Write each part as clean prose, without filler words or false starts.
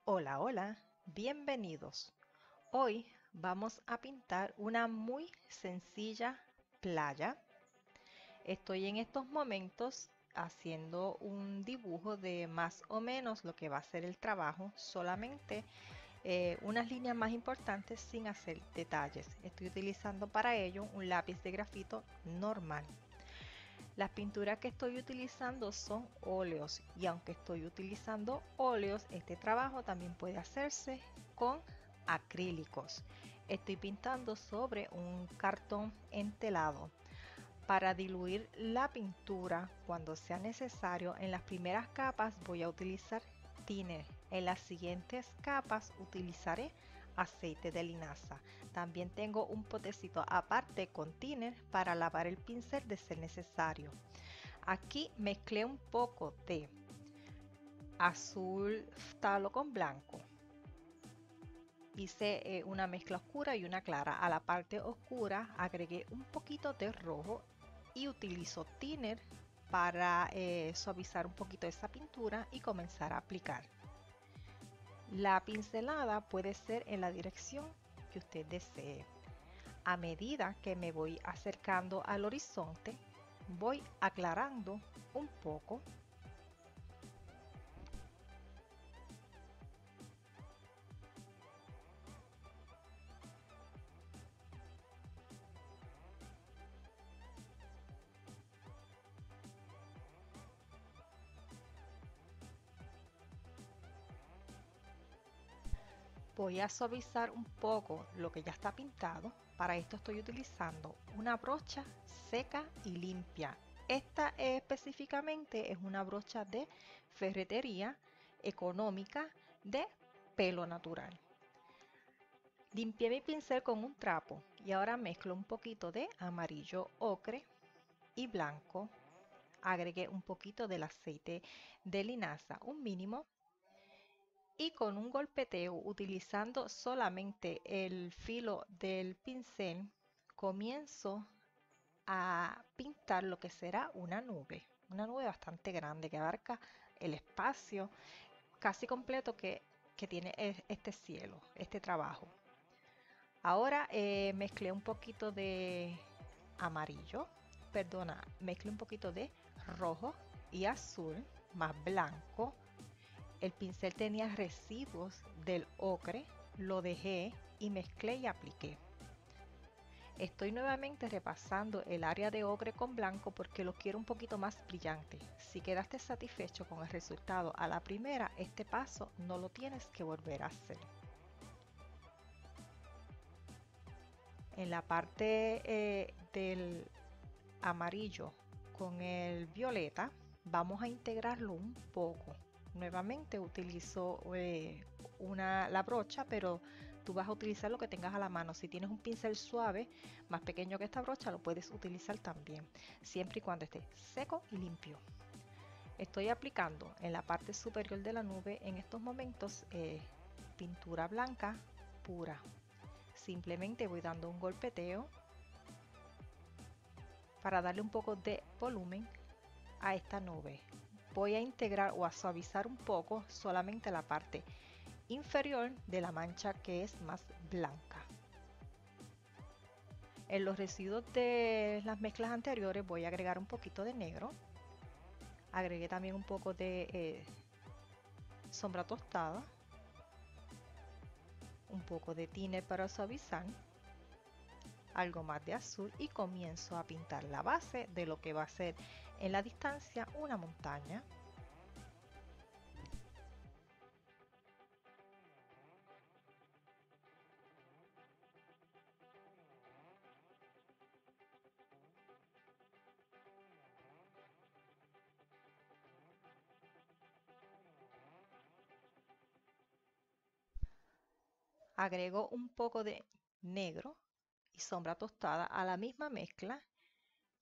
Hola, hola, bienvenidos. Hoy vamos a pintar una muy sencilla playa. Estoy en estos momentos haciendo un dibujo de más o menos lo que va a ser el trabajo, solamente unas líneas más importantes sin hacer detalles. Estoy utilizando para ello un lápiz de grafito normal. Las pinturas que estoy utilizando son óleos y aunque estoy utilizando óleos, este trabajo también puede hacerse con acrílicos. Estoy pintando sobre un cartón entelado. Para diluir la pintura cuando sea necesario, en las primeras capas voy a utilizar thinner. En las siguientes capas utilizaré aceite de linaza. También tengo un potecito aparte con thinner para lavar el pincel de ser necesario. Aquí mezclé un poco de azul talo con blanco. Hice una mezcla oscura y una clara. A la parte oscura agregué un poquito de rojo y utilizo thinner para suavizar un poquito esa pintura y comenzar a aplicar. La pincelada puede ser en la dirección que usted desee. A medida que me voy acercando al horizonte, voy aclarando un poco. Voy a suavizar un poco lo que ya está pintado. Para esto estoy utilizando una brocha seca y limpia. Esta específicamente es una brocha de ferretería económica de pelo natural. Limpié mi pincel con un trapo y ahora mezclo un poquito de amarillo ocre y blanco. Agregué un poquito del aceite de linaza, un mínimo, y con un golpeteo utilizando solamente el filo del pincel comienzo a pintar lo que será una nube bastante grande que abarca el espacio casi completo que tiene este cielo, este trabajo. Ahora mezclé un poquito de amarillo, perdona, mezclé un poquito de rojo y azul más blanco. El pincel tenía residuos del ocre, lo dejé y mezclé y apliqué. Estoy nuevamente repasando el área de ocre con blanco porque lo quiero un poquito más brillante. Si quedaste satisfecho con el resultado a la primera, este paso no lo tienes que volver a hacer. En la parte del amarillo con el violeta vamos a integrarlo un poco. Nuevamente utilizo la brocha, pero tú vas a utilizar lo que tengas a la mano. Si tienes un pincel suave, más pequeño que esta brocha, lo puedes utilizar también, siempre y cuando esté seco y limpio. Estoy aplicando en la parte superior de la nube en estos momentos pintura blanca pura. Simplemente voy dando un golpeteo para darle un poco de volumen a esta nube. Voy a integrar o a suavizar un poco solamente la parte inferior de la mancha que es más blanca. En los residuos de las mezclas anteriores voy a agregar un poquito de negro. Agregué también un poco de sombra tostada, un poco de thinner para suavizar, algo más de azul y comienzo a pintar la base de lo que va a ser en la distancia una montaña. Agrego un poco de negro y sombra tostada a la misma mezcla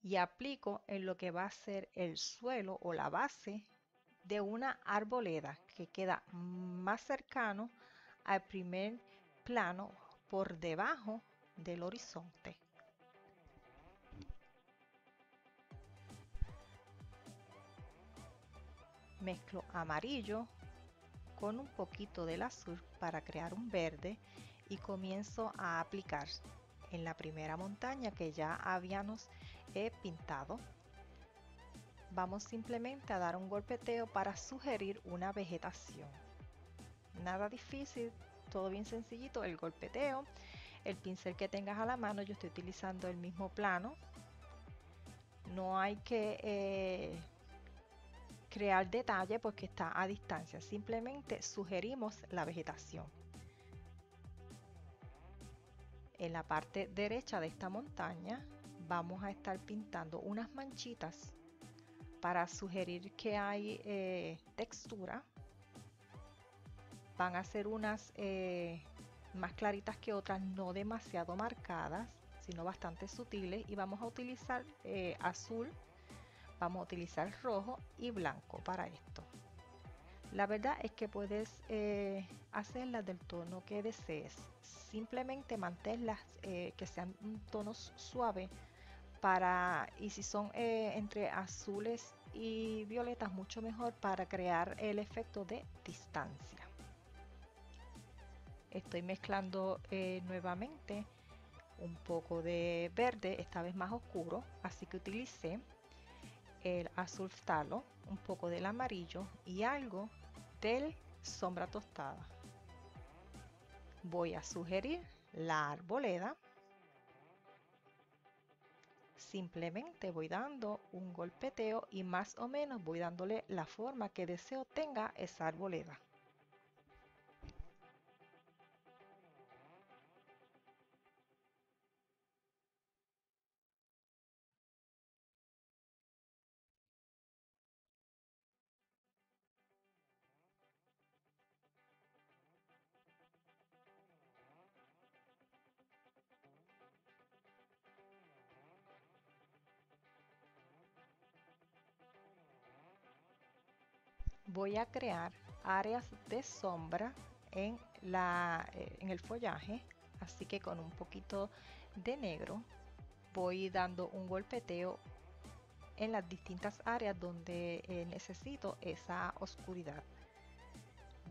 y aplico en lo que va a ser el suelo o la base de una arboleda que queda más cercano al primer plano por debajo del horizonte. Mezclo amarillo con un poquito del azul para crear un verde y comienzo a aplicar en la primera montaña que ya habíamos pintado. Vamos simplemente a dar un golpeteo para sugerir una vegetación. Nada difícil, todo bien sencillito, el golpeteo. El pincel que tengas a la mano, yo estoy utilizando el mismo plano. No hay que crear detalle porque está a distancia, simplemente sugerimos la vegetación. En la parte derecha de esta montaña vamos a estar pintando unas manchitas para sugerir que hay textura. Van a ser unas más claritas que otras, no demasiado marcadas, sino bastante sutiles, y vamos a utilizar azul, vamos a utilizar rojo y blanco para esto. La verdad es que puedes hacerlas del tono que desees, simplemente manténlas que sean tonos suaves y si son entre azules y violetas mucho mejor para crear el efecto de distancia. Estoy mezclando nuevamente un poco de verde, esta vez más oscuro, así que utilicé el azul talo, un poco del amarillo y algo del sombra tostada. Voy a sugerir la arboleda. Simplemente voy dando un golpeteo y más o menos voy dándole la forma que deseo tenga esa arboleda. Voy a crear áreas de sombra en el follaje, así que con un poquito de negro voy dando un golpeteo en las distintas áreas donde necesito esa oscuridad.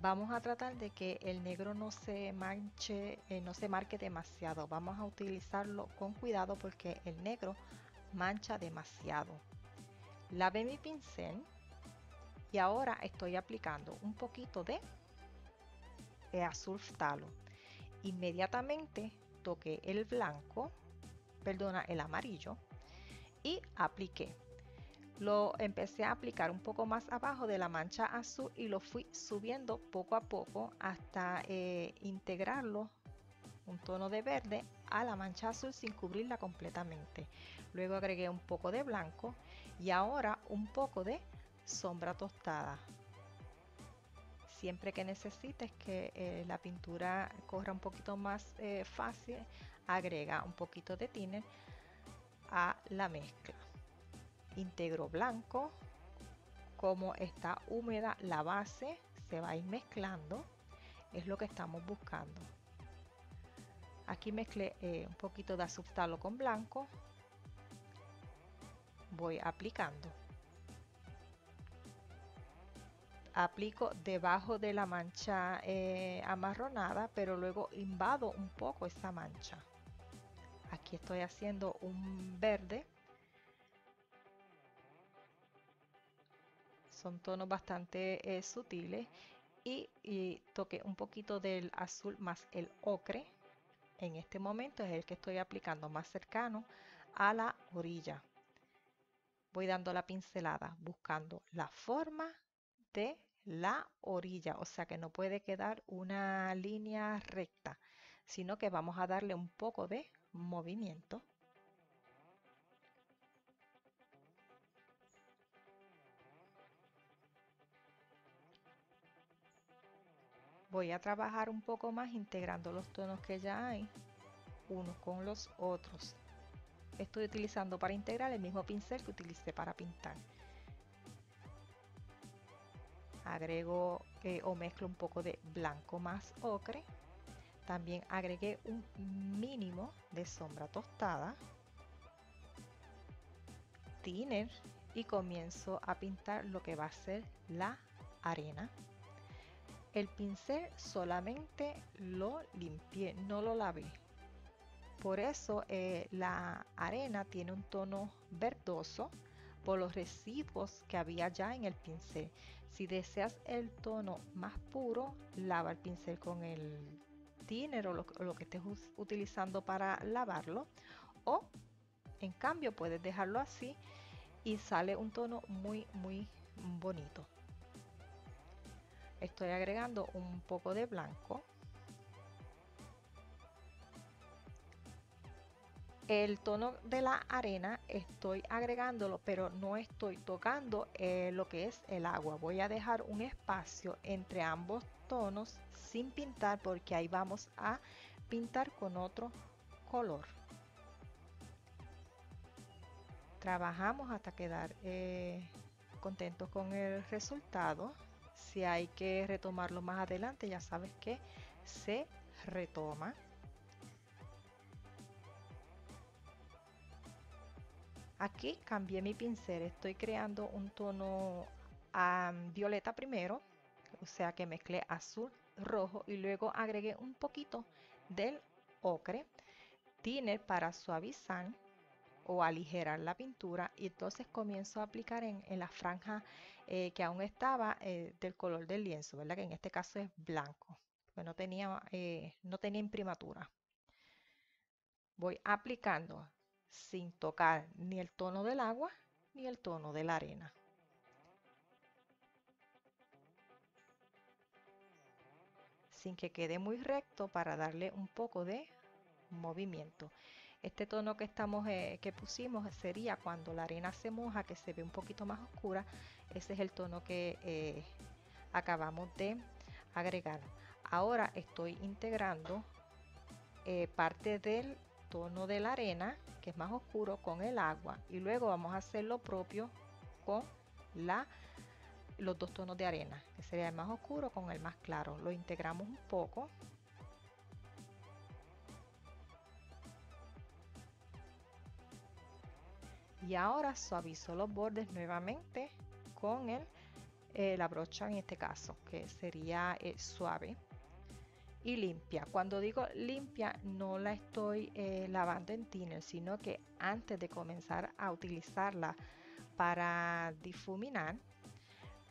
Vamos a tratar de que el negro no se manche, no se marque demasiado. Vamos a utilizarlo con cuidado porque el negro mancha demasiado. Lavé mi pincel y ahora estoy aplicando un poquito de azul talo. Inmediatamente toqué el blanco, perdona, el amarillo y apliqué. Lo empecé a aplicar un poco más abajo de la mancha azul y lo fui subiendo poco a poco hasta integrarlo, un tono de verde, a la mancha azul sin cubrirla completamente. Luego agregué un poco de blanco y ahora un poco de sombra tostada. Siempre que necesites que la pintura corra un poquito más fácil, agrega un poquito de thinner a la mezcla. Integro blanco. Como está húmeda la base, se va a ir mezclando, es lo que estamos buscando. Aquí mezclé un poquito de azul talo con blanco, voy aplicando. Aplico debajo de la mancha amarronada, pero luego invado un poco esa mancha. Aquí estoy haciendo un verde. Son tonos bastante sutiles y toqué un poquito del azul más el ocre. En este momento es el que estoy aplicando más cercano a la orilla. Voy dando la pincelada buscando la forma de la orilla, o sea que no puede quedar una línea recta, sino que vamos a darle un poco de movimiento. Voy a trabajar un poco más integrando los tonos que ya hay unos con los otros. Estoy utilizando para integrar el mismo pincel que utilicé para pintar. Agrego o mezclo un poco de blanco más ocre. También agregué un mínimo de sombra tostada, thinner, y comienzo a pintar lo que va a ser la arena. El pincel solamente lo limpié, no lo lavé. Por eso la arena tiene un tono verdoso por los residuos que había ya en el pincel. Si deseas el tono más puro, lava el pincel con el thinner o lo que estés utilizando para lavarlo. O en cambio puedes dejarlo así y sale un tono muy bonito. Estoy agregando un poco de blanco. El tono de la arena estoy agregándolo, pero no estoy tocando lo que es el agua. Voy a dejar un espacio entre ambos tonos sin pintar, porque ahí vamos a pintar con otro color. Trabajamos hasta quedar contentos con el resultado. Si hay que retomarlo más adelante, ya sabes que se retoma. Aquí cambié mi pincel, estoy creando un tono violeta primero, o sea que mezclé azul, rojo y luego agregué un poquito del ocre, thinner para suavizar o aligerar la pintura, y entonces comienzo a aplicar en la franja que aún estaba del color del lienzo, ¿verdad? Que en este caso es blanco, porque no tenía imprimatura. Voy aplicando sin tocar ni el tono del agua ni el tono de la arena. Sin que quede muy recto, para darle un poco de movimiento. Este tono que pusimos sería cuando la arena se moja, que se ve un poquito más oscura. Ese es el tono que acabamos de agregar. Ahora estoy integrando parte del tono de la arena, que es más oscuro, con el agua, y luego vamos a hacer lo propio con los dos tonos de arena, que sería el más oscuro con el más claro. Lo integramos un poco. Y ahora suavizo los bordes nuevamente con la brocha, en este caso, que sería suave y limpia. Cuando digo limpia, no la estoy lavando en thinner, sino que antes de comenzar a utilizarla para difuminar,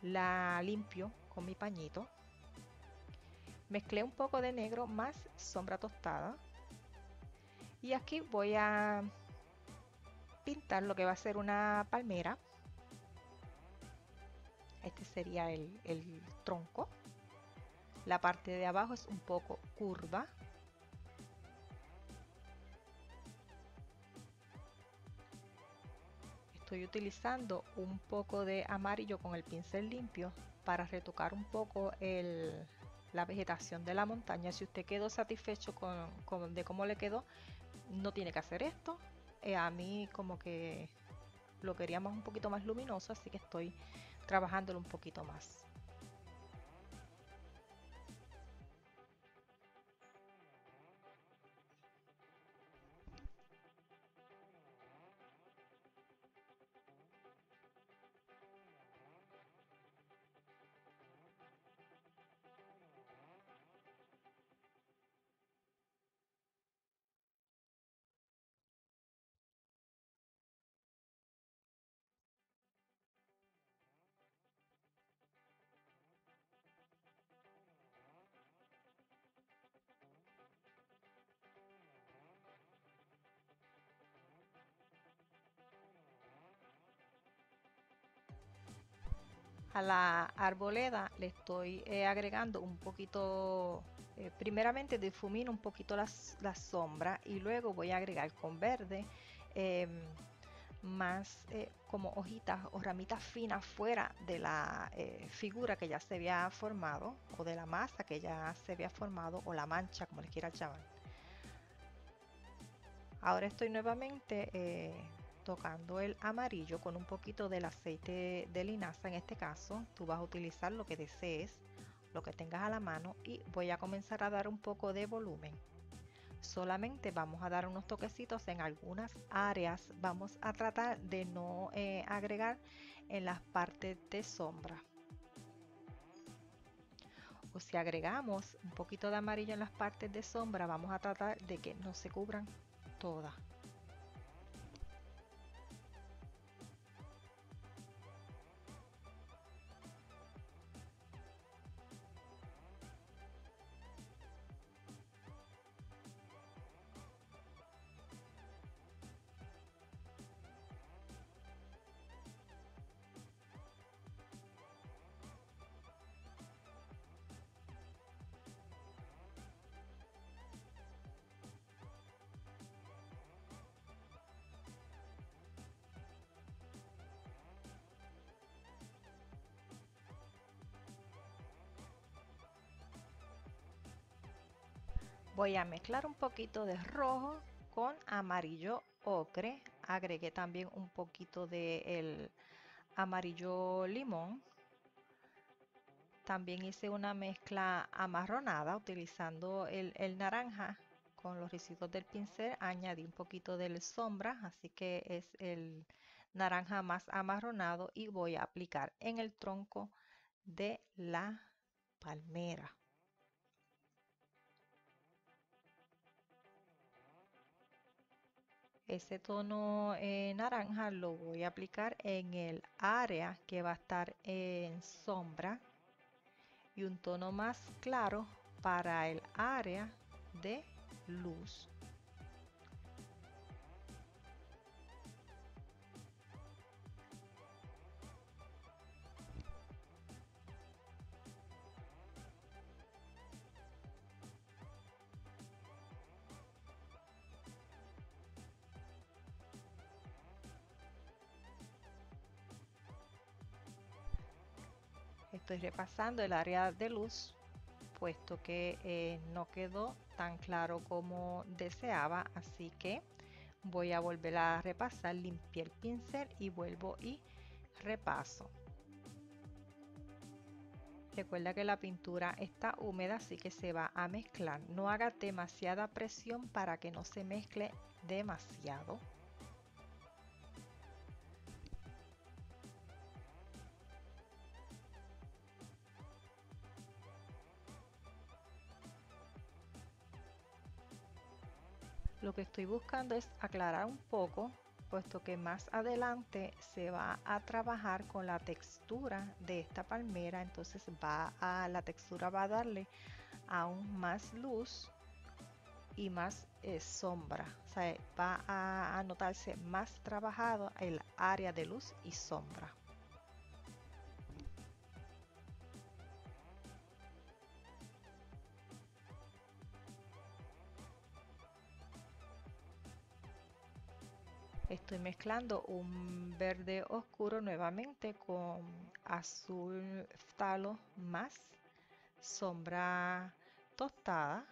la limpio con mi pañito. Mezclé un poco de negro más sombra tostada, y aquí voy a pintar lo que va a ser una palmera. Este sería el tronco. La parte de abajo es un poco curva. Estoy utilizando un poco de amarillo con el pincel limpio para retocar un poco la vegetación de la montaña. Si usted quedó satisfecho de cómo le quedó, no tiene que hacer esto. A mí como que lo queríamos un poquito más luminoso, así que estoy trabajándolo un poquito más. A la arboleda le estoy agregando un poquito, primeramente difumino un poquito la sombra, y luego voy a agregar con verde em, más como hojitas o ramitas finas fuera de la figura que ya se había formado, o de la masa que ya se había formado, o la mancha, como les quieran llamar. Ahora estoy nuevamente tocando el amarillo con un poquito del aceite de linaza. En este caso tú vas a utilizar lo que desees, lo que tengas a la mano, y voy a comenzar a dar un poco de volumen. Solamente vamos a dar unos toquecitos en algunas áreas. Vamos a tratar de no agregar en las partes de sombra. pues si agregamos un poquito de amarillo en las partes de sombra, vamos a tratar de que no se cubran todas. Voy a mezclar un poquito de rojo con amarillo ocre. Agregué también un poquito de el amarillo limón. También hice una mezcla amarronada utilizando el naranja con los residuos del pincel. Añadí un poquito de sombra, así que es el naranja más amarronado y voy a aplicar en el tronco de la palmera. Ese tono naranja lo voy a aplicar en el área que va a estar en sombra y un tono más claro para el área de luz. Estoy repasando el área de luz, puesto que no quedó tan claro como deseaba, así que voy a volver a repasar. Limpié el pincel y vuelvo y repaso. Recuerda que la pintura está húmeda, así que se va a mezclar. No haga demasiada presión para que no se mezcle demasiado. Lo que estoy buscando es aclarar un poco, puesto que más adelante se va a trabajar con la textura de esta palmera, entonces la textura va a darle aún más luz y más sombra, o sea, va a notarse más trabajado el área de luz y sombra. Estoy mezclando un verde oscuro nuevamente con azul phthalo más sombra tostada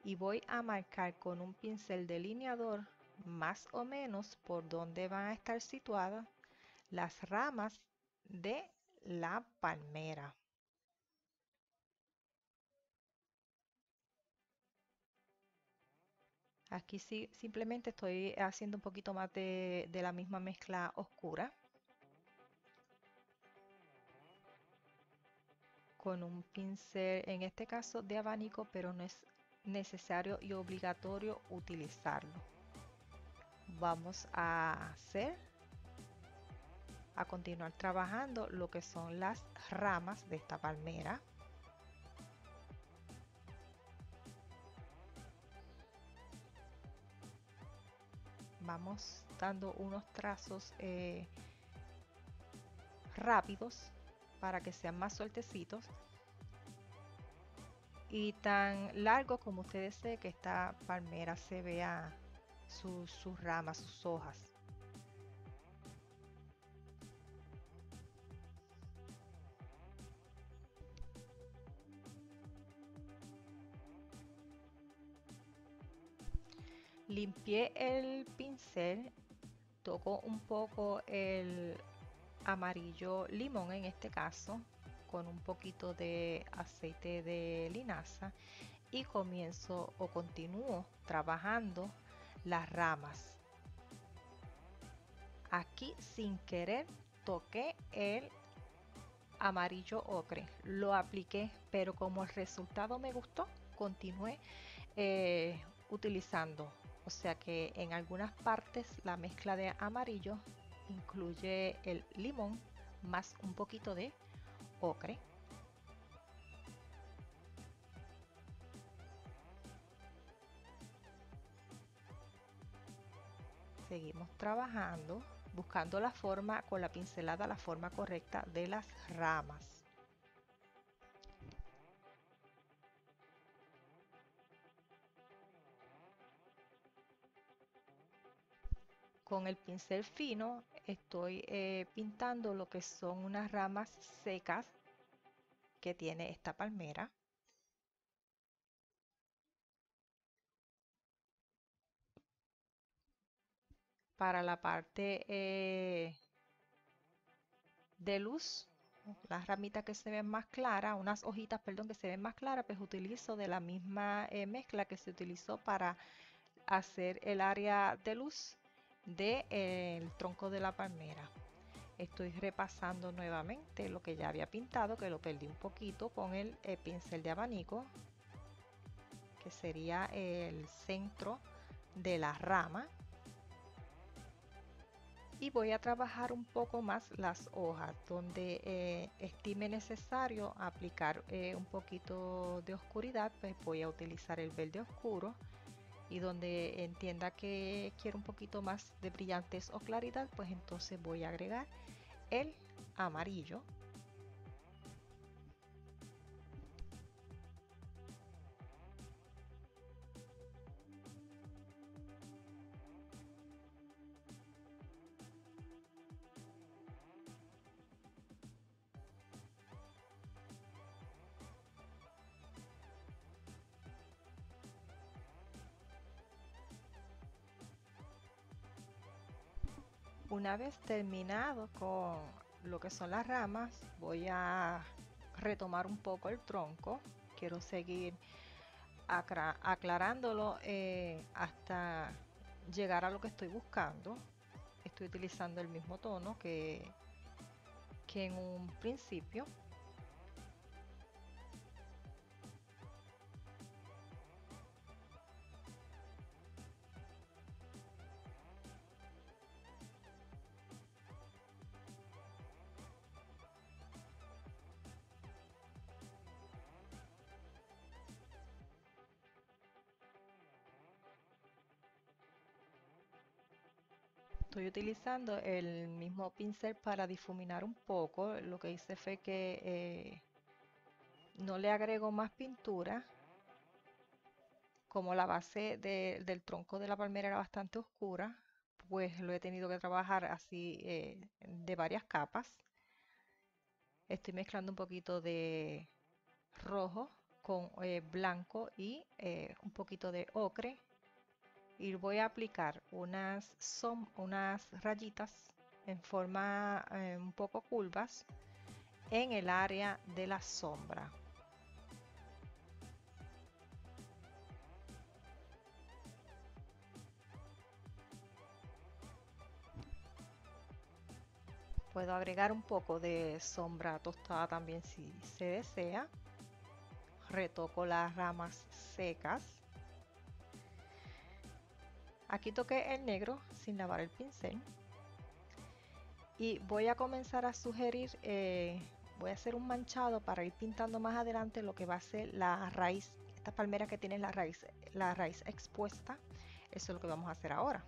y voy a marcar con un pincel delineador más o menos por donde van a estar situadas las ramas de la palmera. Aquí sí, simplemente estoy haciendo un poquito más de la misma mezcla oscura con un pincel, en este caso de abanico, pero no es necesario y obligatorio utilizarlo. Vamos a continuar trabajando lo que son las ramas de esta palmera. Vamos dando unos trazos rápidos para que sean más sueltecitos y tan largo como usted desee que esta palmera se vea sus ramas, sus hojas. Limpié el pincel, toco un poco el amarillo limón en este caso con un poquito de aceite de linaza y comienzo o continúo trabajando las ramas. Aquí sin querer toqué el amarillo ocre. Lo apliqué, pero como el resultado me gustó, continué utilizando. O sea que en algunas partes la mezcla de amarillo incluye el limón más un poquito de ocre. Seguimos trabajando, buscando la forma con la pincelada, la forma correcta de las ramas. Con el pincel fino estoy pintando lo que son unas ramas secas que tiene esta palmera. Para la parte de luz, las ramitas que se ven más claras, unas hojitas, perdón, que se ven más claras, pues utilizo de la misma mezcla que se utilizó para hacer el área de luz del tronco de la palmera. Estoy repasando nuevamente lo que ya había pintado, que lo perdí un poquito con el pincel de abanico, que sería el centro de la rama. Y voy a trabajar un poco más las hojas, donde estime necesario aplicar un poquito de oscuridad, pues voy a utilizar el verde oscuro, y donde entienda que quiero un poquito más de brillantez o claridad, pues entonces voy a agregar el amarillo. Una vez terminado con lo que son las ramas, voy a retomar un poco el tronco. Quiero seguir aclarándolo hasta llegar a lo que estoy buscando. Estoy utilizando el mismo tono que en un principio. Estoy utilizando el mismo pincel para difuminar un poco. Lo que hice fue que no le agrego más pintura. Como la base del tronco de la palmera era bastante oscura, pues lo he tenido que trabajar así de varias capas. Estoy mezclando un poquito de rojo con blanco y un poquito de ocre, y voy a aplicar unas rayitas en forma un poco curvas en el área de la sombra. Puedo agregar un poco de sombra tostada también si se desea. Retoco las ramas secas. Aquí toqué el negro sin lavar el pincel. Y voy a comenzar a sugerir, voy a hacer un manchado para ir pintando más adelante lo que va a ser la raíz. Estas palmeras que tienen la raíz expuesta, eso es lo que vamos a hacer ahora.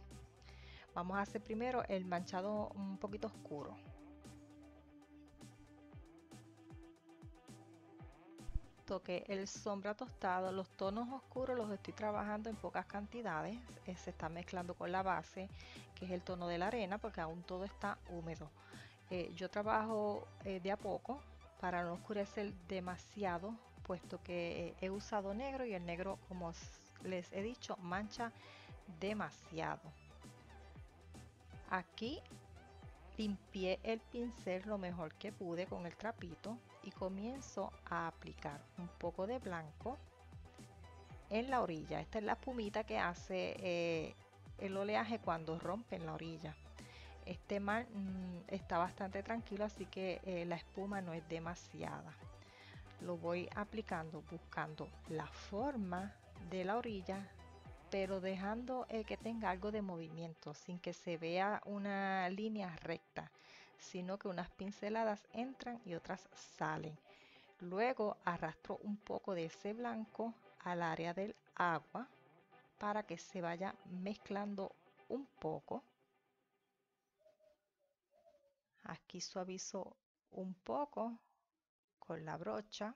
Vamos a hacer primero el manchado un poquito oscuro. Toqué el sombra tostado, los tonos oscuros los estoy trabajando en pocas cantidades, se está mezclando con la base, que es el tono de la arena, porque aún todo está húmedo. Yo trabajo de a poco para no oscurecer demasiado, puesto que he usado negro, y el negro, como les he dicho, mancha demasiado. Aquí limpié el pincel lo mejor que pude con el trapito y comienzo a aplicar un poco de blanco en la orilla. Esta es la espumita que hace el oleaje cuando rompe en la orilla. este mar está bastante tranquilo, así que la espuma no es demasiada. Lo voy aplicando buscando la forma de la orilla, pero dejando que tenga algo de movimiento, sin que se vea una línea recta, sino que unas pinceladas entran y otras salen. Luego arrastro un poco de ese blanco al área del agua para que se vaya mezclando un poco. Aquí suavizo un poco con la brocha.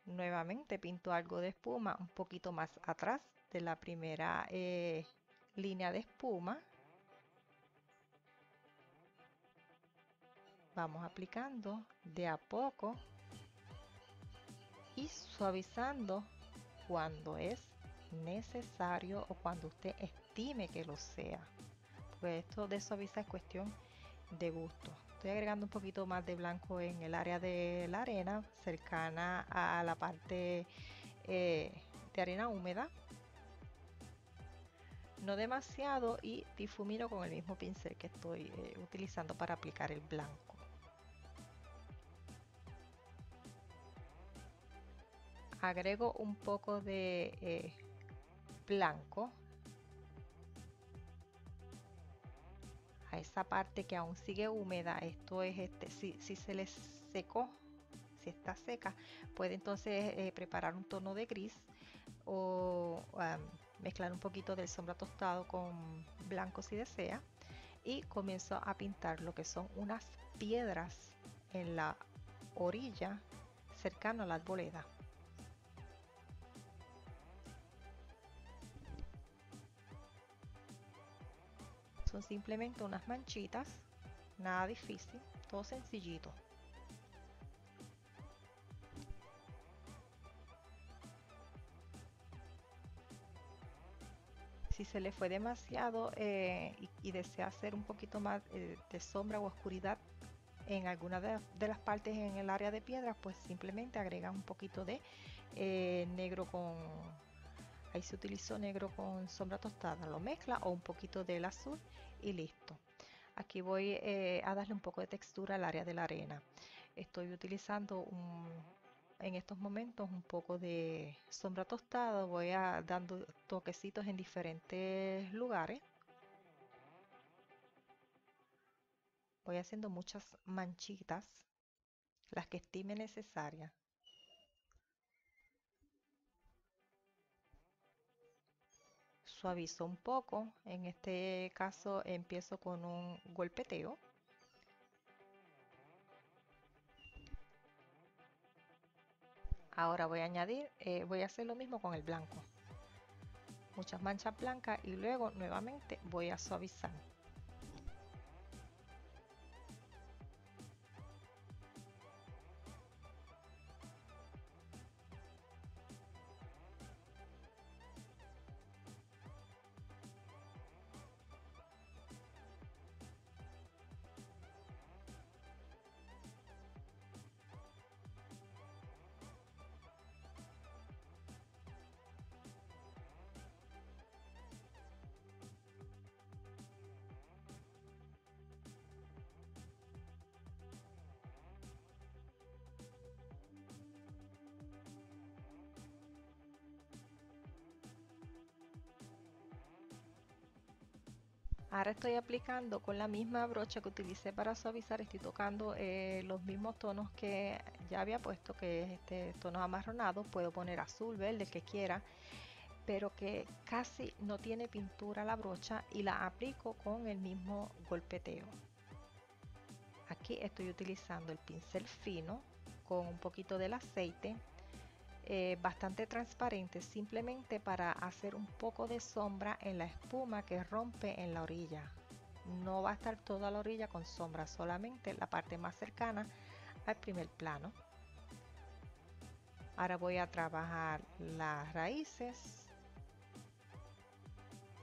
Nuevamente pinto algo de espuma un poquito más atrás de la primera línea de espuma. Vamos aplicando de a poco y suavizando cuando es necesario o cuando usted estime que lo sea. Pues esto de suavizar es cuestión de gusto. Estoy agregando un poquito más de blanco en el área de la arena, cercana a la parte de arena húmeda. No demasiado, y difumino con el mismo pincel que estoy utilizando para aplicar el blanco. Agrego un poco de blanco a esa parte que aún sigue húmeda. Esto es si se les secó, si está seca, puede entonces preparar un tono de gris o mezclar un poquito del sombra tostado con blanco si desea, y comienzo a pintar lo que son unas piedras en la orilla cercano a la arboleda. Son simplemente unas manchitas, nada difícil, todo sencillito. Si se le fue demasiado y desea hacer un poquito más de sombra o oscuridad en alguna de las partes en el área de piedras, pues simplemente agrega un poquito de negro con, ahí se utilizó negro con sombra tostada, lo mezcla, o un poquito del azul y listo. Aquí voy a darle un poco de textura al área de la arena. Estoy utilizando en estos momentos un poco de sombra tostada, voy a dando toquecitos en diferentes lugares. Voy haciendo muchas manchitas, las que estime necesarias. Suavizo un poco, en este caso empiezo con un golpeteo. Ahora voy a añadir, voy a hacer lo mismo con el blanco. Muchas manchas blancas y luego nuevamente voy a suavizar. Ahora estoy aplicando con la misma brocha que utilicé para suavizar, estoy tocando los mismos tonos que ya había puesto, que es tonos amarronados. Puedo poner azul, verde, el que quiera, pero que casi no tiene pintura la brocha, y la aplico con el mismo golpeteo. Aquí estoy utilizando el pincel fino con un poquito del aceite, bastante transparente, simplemente para hacer un poco de sombra en la espuma que rompe en la orilla. No va a estar toda la orilla con sombra, solamente la parte más cercana al primer plano. Ahora voy a trabajar las raíces.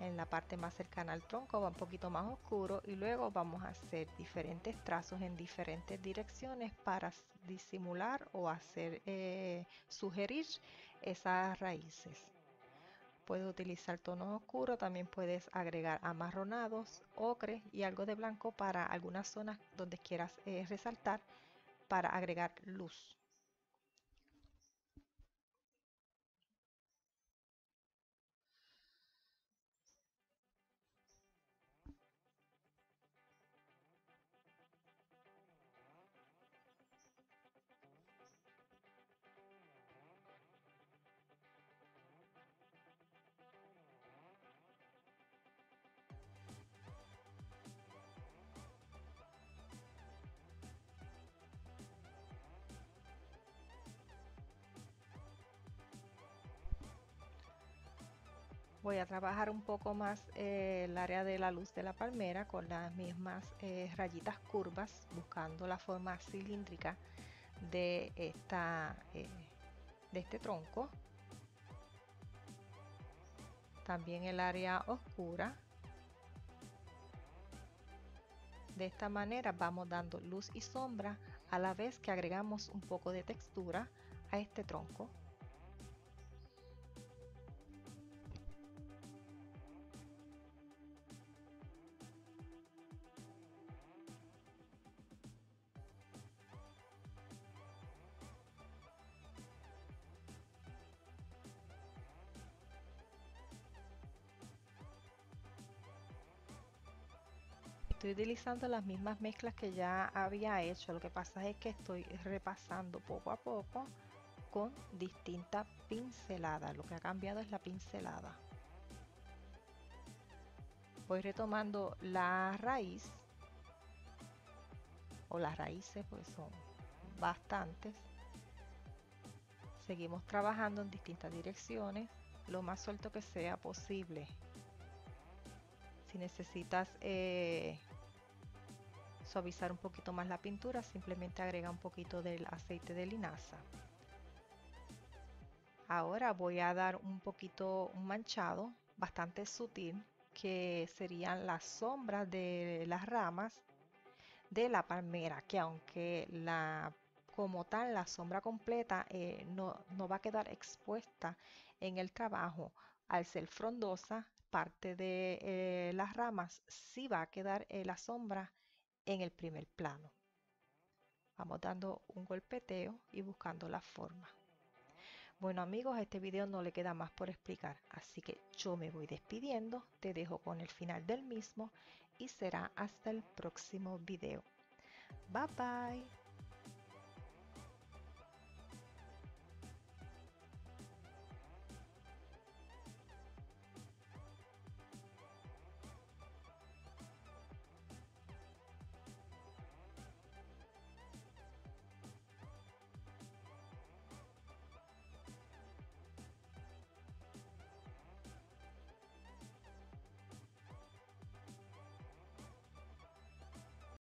En la parte más cercana al tronco va un poquito más oscuro, y luego vamos a hacer diferentes trazos en diferentes direcciones para disimular o hacer sugerir esas raíces. Puedes utilizar tonos oscuros, también puedes agregar amarronados, ocre y algo de blanco para algunas zonas donde quieras resaltar para agregar luz. Voy a trabajar un poco más el área de la luz de la palmera con las mismas rayitas curvas, buscando la forma cilíndrica de, de este tronco. También el área oscura. De esta manera vamos dando luz y sombra a la vez que agregamos un poco de textura a este tronco. Estoy utilizando las mismas mezclas que ya había hecho, lo que pasa es que estoy repasando poco a poco con distintas pinceladas. Lo que ha cambiado es la pincelada. Voy retomando la raíz o las raíces, pues son bastantes. Seguimos trabajando en distintas direcciones, lo más suelto que sea posible. Si necesitas suavizar un poquito más la pintura, simplemente agrega un poquito del aceite de linaza. Ahora voy a dar un poquito un manchado bastante sutil, que serían las sombras de las ramas de la palmera, que aunque como tal la sombra completa no va a quedar expuesta en el trabajo, al ser frondosa, parte de las ramas sí va a quedar la sombra en el primer plano. Vamos dando un golpeteo y buscando la forma. Bueno amigos, a este video no le queda más por explicar, así que yo me voy despidiendo, te dejo con el final del mismo y será hasta el próximo video. Bye bye.